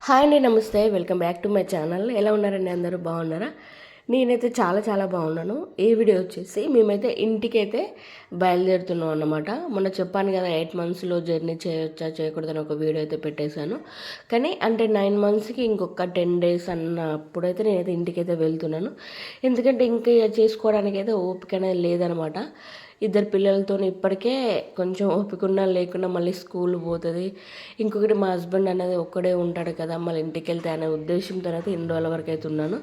Hi అండి, నమస్తే. Welcome back to my channel. ఎలా ఉన్నారండి? అందరూ బాగున్నారా? నేనైతే చాలా చాలా బాగున్నాను. ఈ వీడియో వచ్చేసి మేమైతే ఇంటికైతే బయలుదేరుతున్నాం అన్నమాట. మొన్న చెప్పాను కదా 8 మంత్స్లో జర్నీ చేయొచ్చా చేయకూడదని ఒక వీడియో అయితే పెట్టేశాను. కానీ అంటే 9 మంత్స్కి ఇంకొక 10 డేస్ అన్నప్పుడైతే నేనైతే ఇంటికైతే వెళ్తున్నాను. ఎందుకంటే ఇంకా చేసుకోవడానికి అయితే ఓపిక అనేది లేదనమాట. ఇద్దరు పిల్లలతో ఇప్పటికే కొంచెం ఓపిక ఉన్నా లేకున్నా మళ్ళీ స్కూల్ పోతుంది. ఇంకొకటి మా హస్బెండ్ అనేది ఒక్కడే ఉంటాడు కదా, మళ్ళీ ఇంటికి వెళ్తే అనే ఉద్దేశంతో అయితే ఇన్ని రోజుల వరకు అయితే ఉన్నాను.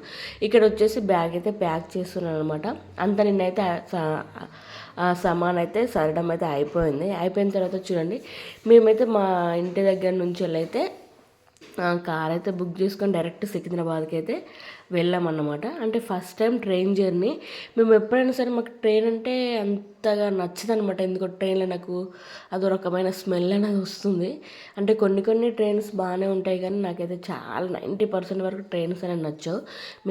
ఇక్కడ వచ్చేసి బ్యాగ్ అయితే ప్యాక్ చేస్తున్నాను అనమాట. అంత నిన్నైతే సామాన్ అయితే సరడం అయితే అయిపోయిన తర్వాత చూడండి, మేమైతే మా ఇంటి దగ్గర నుంచి అయితే కార్ అయితే బుక్ చేసుకొని డైరెక్ట్ సికింద్రాబాద్కి అయితే వెళ్ళామన్నమాట. అంటే ఫస్ట్ టైం ట్రైన్ జర్నీ. మేము ఎప్పుడైనా సరే మాకు ట్రైన్ అంటే అంతగా నచ్చదు అనమాట. ఎందుకో ట్రైన్లో నాకు అదో రకమైన స్మెల్ అనేది వస్తుంది. అంటే కొన్ని ట్రైన్స్ బాగానే ఉంటాయి, కానీ నాకైతే చాలా 90% వరకు ట్రైన్స్ అనేది నచ్చవు.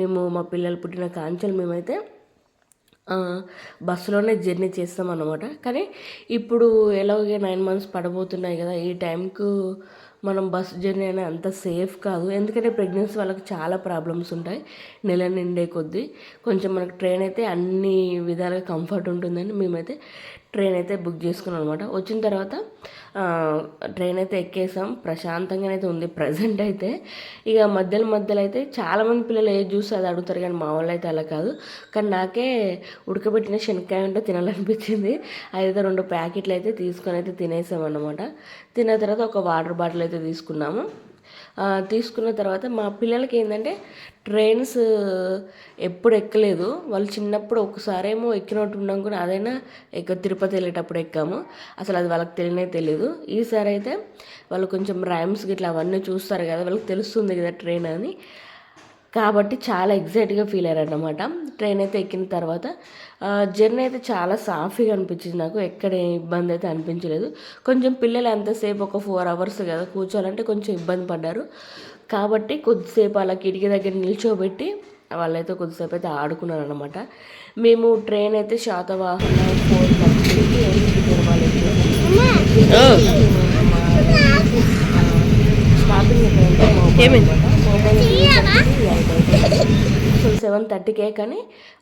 మేము మా పిల్లలు పుట్టిన కాంచెలు మేమైతే బస్సులోనే జర్నీ చేస్తాం అన్నమాట. కానీ ఇప్పుడు ఎలాగే 9 మంత్స్ పడబోతున్నాయి కదా, ఈ టైంకు మనం బస్ జర్నీ అనేది అంత సేఫ్ కాదు. ఎందుకంటే ప్రెగ్నెన్సీ వాళ్ళకి చాలా ప్రాబ్లమ్స్ ఉంటాయి నెల నిండే కొద్దీ. కొంచెం మనకు ట్రైన్ అయితే అన్ని విధాలుగా కంఫర్ట్ ఉంటుందని మేమైతే ట్రైన్ అయితే బుక్ చేసుకున్నాం అనమాట. వచ్చిన తర్వాత ట్రైన్ అయితే ఎక్కేసాం. ప్రశాంతంగానే అయితే ఉంది ప్రజెంట్ అయితే. ఇక మధ్యలో అయితే చాలామంది పిల్లలు ఏది చూస్తే అది అడుగుతారు, కానీ మా వాళ్ళు అయితే అలా కాదు. కానీ నాకే ఉడకబెట్టిన శనక్కాయ ఉంటే తినాలనిపించింది. అయితే 2 ప్యాకెట్లు అయితే తీసుకొని అయితే తినేసాం అన్నమాట. తిన్న తర్వాత ఒక వాటర్ బాటిల్ అయితే తీసుకున్న తర్వాత మా పిల్లలకి ఏంటంటే ట్రైన్స్ ఎప్పుడు ఎక్కలేదు. వాళ్ళు చిన్నప్పుడు ఒకసారేమో ఎక్కినట్టు ఉన్నాం, కూడా అదైనా తిరుపతి వెళ్ళేటప్పుడు ఎక్కాము. అసలు అది వాళ్ళకి తెలియదు. ఈసారి అయితే వాళ్ళు కొంచెం రైమ్స్ గిట్లా అవన్నీ చూస్తారు కదా, వాళ్ళకి తెలుస్తుంది కదా ట్రైన్ అని. కాబట్టి చాలా ఎగ్జైట్గా ఫీల్ అయ్యారన్నమాట. ట్రైన్ అయితే ఎక్కిన తర్వాత జర్నీ అయితే చాలా సాఫీగా అనిపించింది నాకు. ఎక్కడ ఇబ్బంది అయితే అనిపించలేదు. కొంచెం పిల్లలు ఎంతసేపు ఒక 4 అవర్స్ కదా కూర్చోాలంటే కొంచెం ఇబ్బంది పడ్డారు. కాబట్టి కొద్దిసేపు అలా కిటికీ దగ్గర నిల్చోబెట్టి వాళ్ళైతే కొద్దిసేపు అయితే ఆడుకున్నారు అనమాట. మేము ట్రైన్ అయితే శాతవాహన 4:30కి సో 7:30కే, కానీ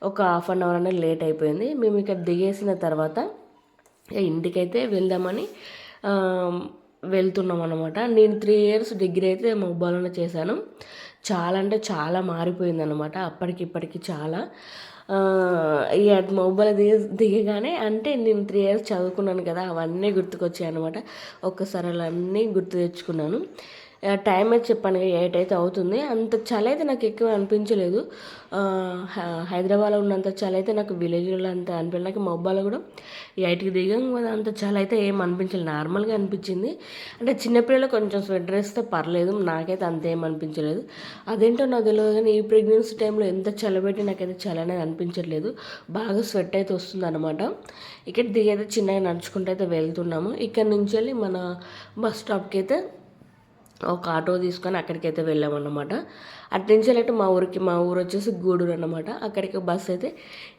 ఒక ½ అన్ అవర్ అనేది లేట్ అయిపోయింది. మేము ఇక్కడ దిగేసిన తర్వాత ఇంటికైతే వెళ్దామని వెళ్తున్నాం అనమాట. నేను 3 ఇయర్స్ డిగ్రీ అయితే మొబైల్లోనే చేశాను. చాలా అంటే చాలా మారిపోయింది అనమాట అప్పటికిప్పటికి చాలా. ఇక మొబైల్ దిగగానే అంటే నేను 3 ఇయర్స్ చదువుకున్నాను కదా, అవన్నీ గుర్తుకొచ్చాయి అనమాట. ఒక్కసారి అలా అన్నీ గుర్తు తెచ్చుకున్నాను. టైం అయితే చెప్పాను 8 అయితే అవుతుంది. అంత చలి అయితే నాకు ఎక్కువ అనిపించలేదు. హైదరాబాద్లో ఉన్నంత చలి అయితే నాకు విలేజ్లో అంత అనిపించలేదు. నాకు మొబైల్లో కూడా 8కి దిగం కదా, అంత చలి అయితే ఏం అనిపించలేదు, నార్మల్గా అనిపించింది. అంటే చిన్నపిల్లలు కొంచెం స్వెటర్ వేస్తే పర్లేదు, నాకైతే అంతేం అనిపించలేదు. అదేంటో నాకు తెలియదు, కానీ ఈ ప్రెగ్నెన్సీ టైంలో ఎంత చలిపెట్టి నాకైతే చలి అనేది అనిపించట్లేదు. బాగా స్వెట్ అయితే వస్తుంది అనమాట. ఇక్కడ దిగైతే చిన్నగా నడుచుకుంటూ అయితే వెళ్తున్నాము. ఇక్కడ నుంచి వెళ్ళి మన బస్ స్టాప్కి అయితే ఒక ఆటో తీసుకొని అక్కడికైతే వెళ్ళామన్నమాట. అటు నుంచి వెళ్ళట్టు మా ఊరు వచ్చేసి గూడూరు అన్నమాట. అక్కడికి బస్సు అయితే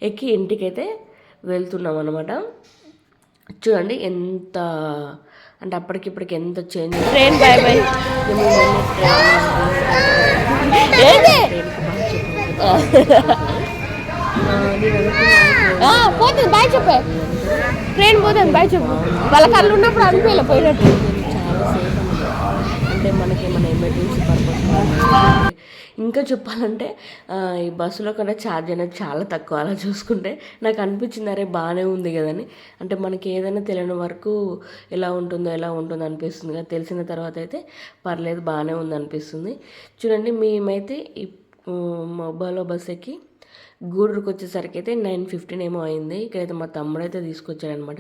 ఎక్కి ఇంటికైతే వెళ్తున్నాం అన్నమాట. చూడండి ఎంత అంటే అప్పటికిప్పటికి ఎంత చేంజ్. ట్రైన్ బై బై పోతుంది బాయ్ చెప్పే. ట్రైన్ పోతుంది బాయ్ చెప్పు. వాళ్ళ కళ్ళు ఉన్నప్పుడు అనిపించలే పోయినట్టు. అంటే మనకి మన ఎమర్జెన్సీ పర్పస్. ఇంకా చెప్పాలంటే ఈ బస్సులో కన్నా ఛార్జ్ అనేది చాలా తక్కువ. అలా చూసుకుంటే నాకు అనిపించింది, అరే బాగానే ఉంది కదని. అంటే మనకి ఏదైనా తెలియని వరకు ఎలా ఉంటుందో అనిపిస్తుంది కదా, తెలిసిన తర్వాత అయితే పర్లేదు బాగానే ఉంది అనిపిస్తుంది. చూడండి, మేమైతే ఈ మొబైల్లో బస్ ఎక్కి గూడూరుకి వచ్చేసరికి అయితే 9:15 ఏమో అయింది. ఇక్కడైతే మా తమ్ముడు అయితే తీసుకొచ్చాడనమాట.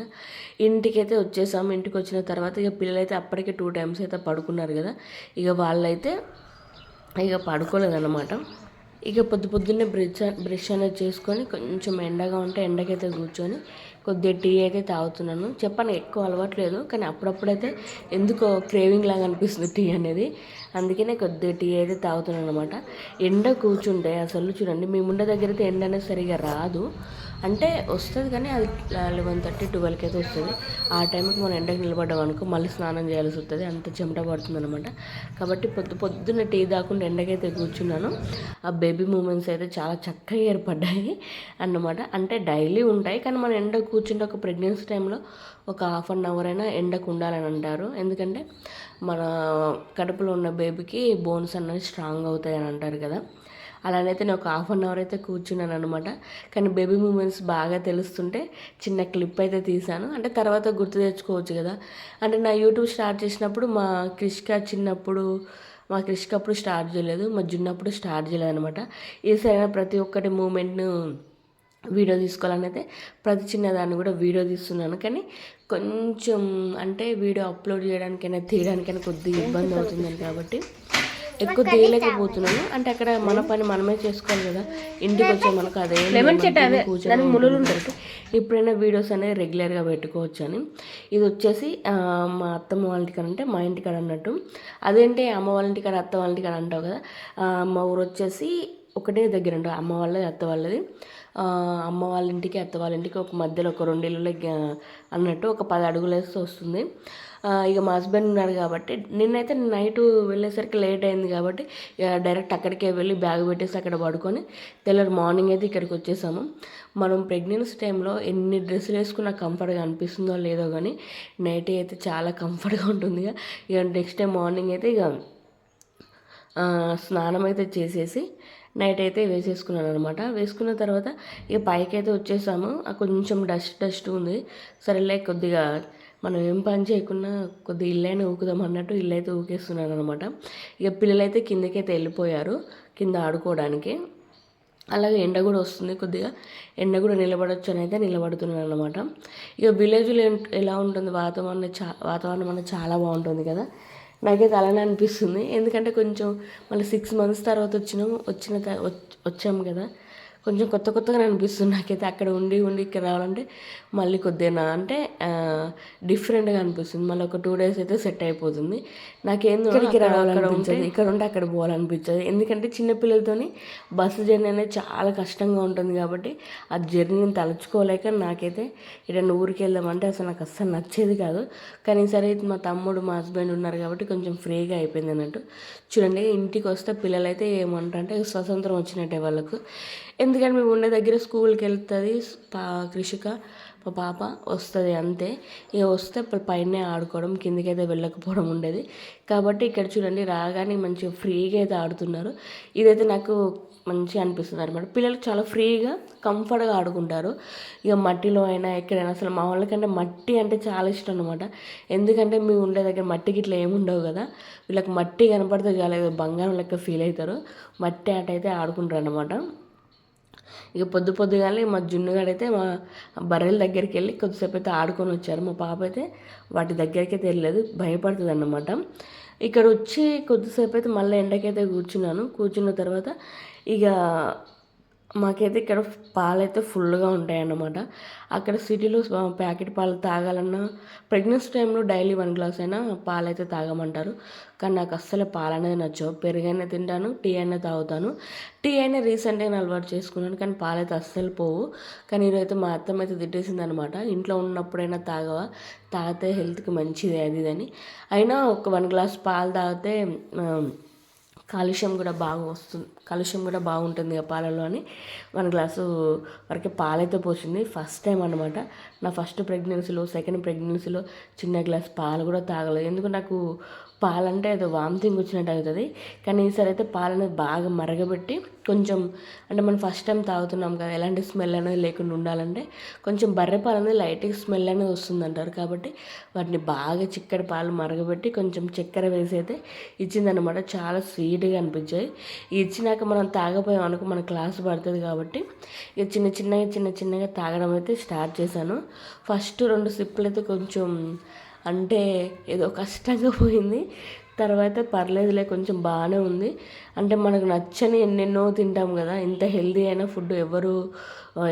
ఇంటికైతే వచ్చేసాము. ఇంటికి వచ్చిన తర్వాత ఇక పిల్లలైతే అప్పటికే 2 టైమ్స్ అయితే పడుకున్నారు కదా, ఇక వాళ్ళైతే ఇక పడుకోలేదన్నమాట. ఇక పొద్దున్నే బ్రష్ అనేది చేసుకొని కొంచెం ఎండగా ఉంటే ఎండకైతే కూర్చొని కొద్దిగా టీ అయితే తాగుతున్నాను. చెప్పాను ఎక్కువ అలవాట్లేదు, కానీ అప్పుడప్పుడైతే ఎందుకో క్రేవింగ్ లాగా అనిపిస్తుంది టీ అనేది. అందుకనే కొద్దిగా టీ అయితే తాగుతున్నాను అనమాట. ఎండ కూర్చుంటే అసలు చూడండి, మేము ఉండే దగ్గర అయితే ఎండ అనేది సరిగా రాదు. అంటే వస్తుంది కానీ అది 11:30 12కి అయితే వస్తుంది. ఆ టైంకి మనం ఎండకు నిలబడ్డాం అనుకో మళ్ళీ స్నానం చేయాల్సి వస్తుంది, అంత చెమట పడుతుంది అనమాట. కాబట్టి పొద్దున్న టీ తాకుండా ఎండకైతే కూర్చున్నాను. ఆ బేబీ మూమెంట్స్ అయితే చాలా చక్కగా ఏర్పడ్డాయి అన్నమాట. అంటే డైలీ ఉంటాయి కానీ మనం ఎండ కూర్చుంటే ఒక ప్రెగ్నెన్సీ టైంలో ఒక హాఫ్ అన్ అవర్ అయినా ఎండకు ఉండాలని అంటారు. ఎందుకంటే మన కడుపులో ఉన్న బేబీకి బోన్స్ అనేవి స్ట్రాంగ్ అవుతాయి అని అంటారు కదా. అలానైతే నేను ఒక హాఫ్ అన్ అవర్ అయితే కూర్చున్నాను అనమాట. కానీ బేబీ మూమెంట్స్ బాగా తెలుస్తుంటే చిన్న క్లిప్ అయితే తీశాను. అంటే తర్వాత గుర్తు తెచ్చుకోవచ్చు కదా. అంటే నా యూట్యూబ్ స్టార్ట్ చేసినప్పుడు మా క్రిష్క అప్పుడు స్టార్ట్ చేయలేదు, మా జున్నప్పుడు స్టార్ట్ చేయలేదు అనమాట. ఈసారి ప్రతి ఒక్కటి మూమెంట్ను వీడియో తీసుకోవాలని అయితే ప్రతి చిన్నదాన్ని కూడా వీడియో తీస్తున్నాను. కానీ కొంచెం అంటే వీడియో అప్లోడ్ చేయడానికైనా తీయడానికైనా కొద్దిగా ఇబ్బంది అవుతుందని కాబట్టి ఎక్కువ తీయలేకపోతున్నాను. అంటే అక్కడ మన పని మనమే చేసుకోవాలి కదా. ఇంటికి వచ్చే మనకు అదే కూర్చొని ముళ్ళు ఉంటారు. ఎప్పుడైనా వీడియోస్ అనేది రెగ్యులర్గా పెట్టుకోవచ్చు అని. ఇది వచ్చేసి మా అత్తమ్మ వాళ్ళ ఇంటికాడ అంటే మా ఇంటికాడ అన్నట్టు. అదేంటి అమ్మ వాళ్ళ ఇంటికాడ అత్త వాళ్ళ ఇంటికాడ అంటావు కదా. మా ఊరు వచ్చేసి ఒకటే దగ్గర ఉంటుంది, అమ్మ వాళ్ళది అత్త వాళ్ళది. అమ్మ వాళ్ళ ఇంటికి అత్త వాళ్ళ ఇంటికి ఒక మధ్యలో ఒక 2 ఇళ్ళు అన్నట్టు ఒక 10 అడుగులు వేస్తే వస్తుంది. ఇక మా హస్బెండ్ ఉన్నాడు కాబట్టి నిన్నైతే నైట్ వెళ్ళేసరికి లేట్ అయింది కాబట్టి డైరెక్ట్ అక్కడికే వెళ్ళి బ్యాగ్ పెట్టేసి అక్కడ పడుకొని తెల్లారి మార్నింగ్ అయితే ఇక్కడికి వచ్చేసాము. మనం ప్రెగ్నెన్సీ టైంలో ఎన్ని డ్రెస్సులు వేసుకున్నా కంఫర్ట్గా అనిపిస్తుందో లేదో కానీ నైట్ అయితే చాలా కంఫర్ట్గా ఉంటుంది. ఇక నెక్స్ట్ డే మార్నింగ్ అయితే ఇక స్నానం అయితే చేసేసి నైట్ అయితే వేసేసుకున్నాను అనమాట. వేసుకున్న తర్వాత ఇక పైకి అయితే వచ్చేసాము. కొంచెం డస్ట్ ఉంది. సరేలే కొద్దిగా మనం ఏం పని చేయకుండా కొద్దిగా ఇల్లైనా ఊకుదాం అన్నట్టు ఇల్లు అయితే ఊకేస్తున్నాను అనమాట. ఇక పిల్లలైతే కిందకైతే వెళ్ళిపోయారు కింద ఆడుకోవడానికి. అలాగే ఎండ కూడా వస్తుంది, కొద్దిగా ఎండ కూడా నిలబడొచ్చు అని అయితే నిలబడుతున్నాను అనమాట. ఇక విలేజ్లో ఎలా ఉంటుంది వాతావరణం అనేది చాలా బాగుంటుంది కదా. నాకైతే అలానే అనిపిస్తుంది. ఎందుకంటే కొంచెం మళ్ళీ 6 months తర్వాత వచ్చాము కదా, కొంచెం కొత్తగా అనిపిస్తుంది నాకైతే. అక్కడ ఉండి ఇక్కడ రావాలంటే మళ్ళీ కొద్దిగా అంటే డిఫరెంట్గా అనిపిస్తుంది. మళ్ళీ ఒక 2 days అయితే సెట్ అయిపోతుంది. నాకేందో ఇక్కడికి రావాలనిపించదు, ఇక్కడ ఉంటే అక్కడ పోవాలనిపించదు. ఎందుకంటే చిన్నపిల్లలతోని బస్సు జర్నీ అనేది చాలా కష్టంగా ఉంటుంది కాబట్టి ఆ జర్నీని తలుచుకోలేక నాకైతే ఇక్కడ ఊరికి వెళ్దామంటే అసలు నాకు అస్సలు నచ్చేది కాదు. కానీ సరే మా తమ్ముడు మా హస్బెండ్ ఉన్నారు కాబట్టి కొంచెం ఫ్రీగా అయిపోయింది అన్నట్టు. చూడండి, ఇంటికి వస్తే పిల్లలైతే ఏమంటారంటే స్వతంత్రం వచ్చినట్టే వాళ్ళకు. ఎందుకంటే మేము ఉండే దగ్గర స్కూల్కి వెళ్తుంది కృషిక, మా పాప వస్తుంది అంతే. ఇక వస్తే పైనే ఆడుకోవడం, కిందకైతే వెళ్ళకపోవడం ఉండేది. కాబట్టి ఇక్కడ చూడండి రాగానే మంచిగా ఫ్రీగా అయితే ఆడుతున్నారు. ఇదైతే నాకు మంచిగా అనిపిస్తుంది అనమాట. పిల్లలు చాలా ఫ్రీగా కంఫర్ట్గా ఆడుకుంటారు. ఇక మట్టిలో అయినా ఎక్కడైనా. అసలు మా వాళ్ళకంటే మట్టి అంటే చాలా ఇష్టం అనమాట. ఎందుకంటే మేము ఉండే దగ్గర మట్టికి ఇట్లా ఏముండవు కదా. వీళ్ళకి మట్టి కనపడితే చాలా బంగారం లెక్క ఫీల్ అవుతారు. మట్టి ఆట అయితే ఆడుకుంటారు అనమాట. ఇక పొద్దుగానే మా జున్నుగాడైతే మా బర్రెల దగ్గరికి వెళ్ళి కొద్దిసేపు అయితే ఆడుకొని వచ్చారు. మా పాప అయితే వాటి దగ్గరికి అయితే వెళ్ళలేదు, భయపడుతుంది అన్నమాట. ఇక్కడ వచ్చి కొద్దిసేపు అయితే మళ్ళీ ఎండకైతే కూర్చున్న తర్వాత ఇక మాకైతే ఇక్కడ పాలు అయితే ఫుల్గా ఉంటాయి అన్నమాట. అక్కడ సిటీలో ప్యాకెట్ పాలు తాగాలన్నా ప్రెగ్నెన్సీ టైంలో డైలీ 1 glass అయినా పాలు అయితే తాగమంటారు. కానీ నాకు అస్సలు పాలు అనేది నచ్చవు. పెరుగైనా తింటాను, టీ అయినా తాగుతాను. టీ అయినా రీసెంట్గా అలవాటు చేసుకున్నాను, కానీ పాలు అయితే అస్సలు పోవు. కానీ ఈరోజైతే మా అత్తమ్మ అయితే తిట్టేసింది అనమాట. ఇంట్లో ఉన్నప్పుడైనా తాగితే హెల్త్కి మంచిది అది ఇదని. అయినా ఒక 1 glass పాలు తాగితే కాలుష్యం కూడా బాగుంటుంది ఆ పాలలో అని 1 glass వరకు పాలైతే పోసింది. ఫస్ట్ టైం అనమాట నా ఫస్ట్ ప్రెగ్నెన్సీలో. సెకండ్ ప్రెగ్నెన్సీలో చిన్న గ్లాస్ పాలు కూడా తాగలేదు. ఎందుకు నాకు పాలంటే ఏదో వామిటింగ్ వచ్చినట్టు అవుతుంది. కానీ ఈసారి అయితే పాలని బాగా మరగబెట్టి కొంచెం అంటే మనం ఫస్ట్ టైం తాగుతున్నాం కదా, ఎలాంటి స్మెల్ అనేది లేకుండా ఉండాలంటే కొంచెం బర్రె పాలు అనేది లైట్గా స్మెల్ అనేది వస్తుంది అంటారు. కాబట్టి వాటిని బాగా చిక్కటి పాలు మరగబెట్టి కొంచెం చక్కెర వేసి అయితే ఇచ్చిందనమాట. చాలా స్వీట్గా అనిపించాయి. ఇచ్చినాక మనం తాగపోయాం అనుకో మన క్లాస్ పడుతుంది కాబట్టి ఇక చిన్నగా తాగడం అయితే స్టార్ట్ చేశాను. ఫస్ట్ 2 సిప్పులు అయితే కొంచెం అంటే ఏదో కష్టంగా పోయింది. తర్వాత పర్లేదులే, కొంచెం బాగానే ఉంది. అంటే మనకు నచ్చని ఎన్నెన్నో తింటాం కదా, ఇంత హెల్దీ అయిన ఫుడ్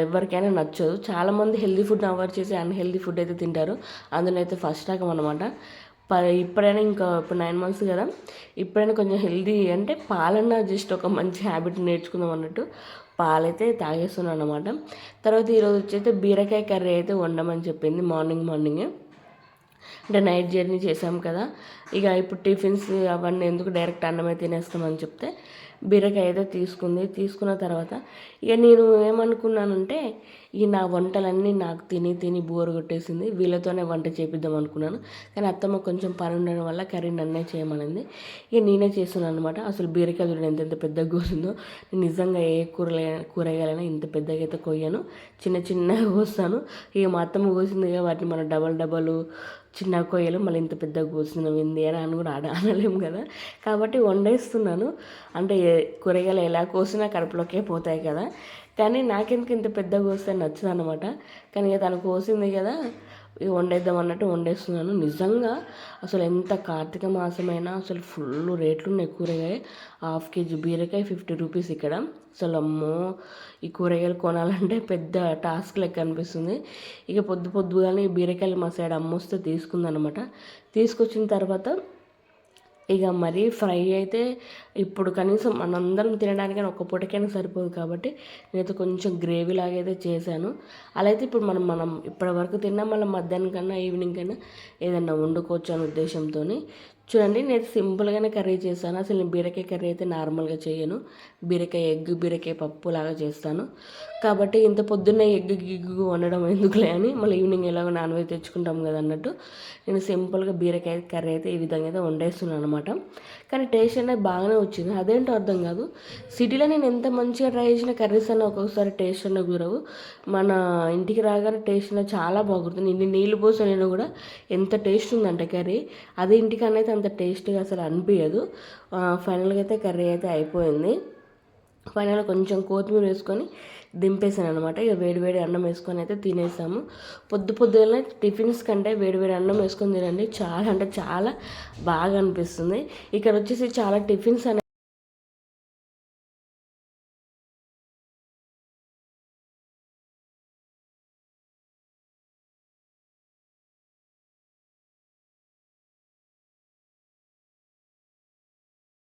ఎవరికైనా నచ్చదు. చాలామంది హెల్దీ ఫుడ్ అవాయిడ్ చేసి అన్హెల్దీ ఫుడ్ అయితే తింటారు. అందులో అయితే ఫస్ట్ రకం అనమాట. ఇప్పుడైనా ఇంకా ఇప్పుడు 9 మంత్స్ కదా, ఇప్పుడైనా కొంచెం హెల్దీ అంటే పాలన్నా జస్ట్ ఒక మంచి హ్యాబిట్ నేర్చుకుందాం అన్నట్టు పాలైతే తాగేస్తున్నాను అనమాట. తర్వాత ఈరోజు వచ్చైతే బీరకాయ కర్రీ అయితే వండమని చెప్పింది మార్నింగే. అంటే నైట్ జర్నీ చేసాం కదా, ఇక ఇప్పుడు టిఫిన్స్ అవన్నీ ఎందుకు డైరెక్ట్ అన్నమే తినేస్తామని చెప్తే బీరకాయ అయితే తీసుకున్న తర్వాత ఇక నేను ఏమనుకున్నానంటే ఈ నా వంటలన్నీ నాకు తిని బోర్ కొట్టేసింది, వీళ్ళతోనే వంట చేపిద్దాం అనుకున్నాను. కానీ అత్తమ్మ కొంచెం పని ఉండడం వల్ల కర్రీ నన్నే చేయమనింది. ఇక నేనే చేస్తున్నాను అనమాట. అసలు బీరకాయ చూడండి ఎంత పెద్దగా కోసిందో. నేను నిజంగా ఏ కూరగాయలైనా ఇంత పెద్దగా అయితే కొయ్యను, చిన్నగా కోస్తాను. ఇక మా అత్తమ్మ కోసింది ఇక వాటిని మనం డబల్ చిన్న కొయ్యలు మళ్ళీ ఇంత పెద్దగా కోస్తున్నాం ఏంది అని కూడా అనలేము కదా. కాబట్టి వండేస్తున్నాను. అంటే కూరగాయలు ఎలా కోసినా కడుపులోకే పోతాయి కదా, కానీ నాకెందుకు ఇంత పెద్దగా కోస్తే నచ్చదు అనమాట. కానీ ఇక తను కోసింది కదా, ఇక వండేద్దాం అన్నట్టు వండేస్తున్నాను. నిజంగా అసలు ఎంత కార్తీక మాసమైనా అసలు ఫుల్ రేట్లు ఉన్నాయి కూరగాయ. 1/2 kg బీరకాయ 50 రూపీస్ ఇక్కడ. అసలు అమ్మో, ఈ కూరగాయలు కొనాలంటే పెద్ద టాస్క్ లెక్క అనిపిస్తుంది. ఇక పొద్దుగానే ఈ బీరకాయలు మా సైడ్ అమ్మొస్తే తీసుకుందనమాట. తీసుకొచ్చిన తర్వాత ఇక మరీ ఫ్రై అయితే ఇప్పుడు కనీసం మనందరం తినడానికైనా ఒక్క పూటకైనా సరిపోదు కాబట్టి నేనైతే కొంచెం గ్రేవీ లాగా అయితే చేశాను. అలా అయితే ఇప్పుడు మనం ఇప్పటి వరకు తిన్నా మళ్ళీ మధ్యాహ్నం కన్నా ఈవినింగ్ కన్నా ఏదన్నా వండుకోవచ్చు అనే ఉద్దేశంతో చూడండి, నేను సింపుల్గానే కర్రీ చేస్తాను. అసలు నేను బీరకాయ కర్రీ అయితే నార్మల్గా చేయను, బీరకాయ పప్పు లాగా చేస్తాను. కాబట్టి ఇంత పొద్దున్నే గిగ్గు వండడం ఎందుకులే అని మళ్ళీ ఈవినింగ్ ఎలాగో నాన్ వెజ్ తెచ్చుకుంటాం కదా అన్నట్టు నేను సింపుల్గా బీరకాయ కర్రీ అయితే ఈ విధంగా అయితే వండేస్తున్నాను అనమాట. కానీ టేస్ట్ అనేది బాగానే వచ్చింది, అదేంటో అర్థం కాదు. సిటీలో నేను ఎంత మంచిగా ట్రై చేసిన కర్రీస్ అన్న ఒక్కొక్కసారి టేస్ట్ అన్న కుదరవు. మన ఇంటికి రాగానే టేస్ట్ అనేది చాలా బాగుంటుంది. ఇన్ని నీళ్ళు పోసలేను కూడా ఎంత టేస్ట్ ఉందంటే కర్రీ, అదే ఇంటికన్నా అయితే అంత టేస్ట్గా అసలు అనిపించదు. ఫైనల్గా అయితే కర్రీ అయితే అయిపోయింది. ఫైనల్గా కొంచెం కొత్తిమీర వేసుకొని దింపేసాను అనమాట. ఇక వేడివేడి అన్నం వేసుకొని అయితే తినేసాము. పొద్దుగానే టిఫిన్స్ కంటే వేడివేడి అన్నం వేసుకొని తినండి, చాలా అంటే చాలా బాగా అనిపిస్తుంది. ఇక్కడ వచ్చేసి చాలా టిఫిన్స్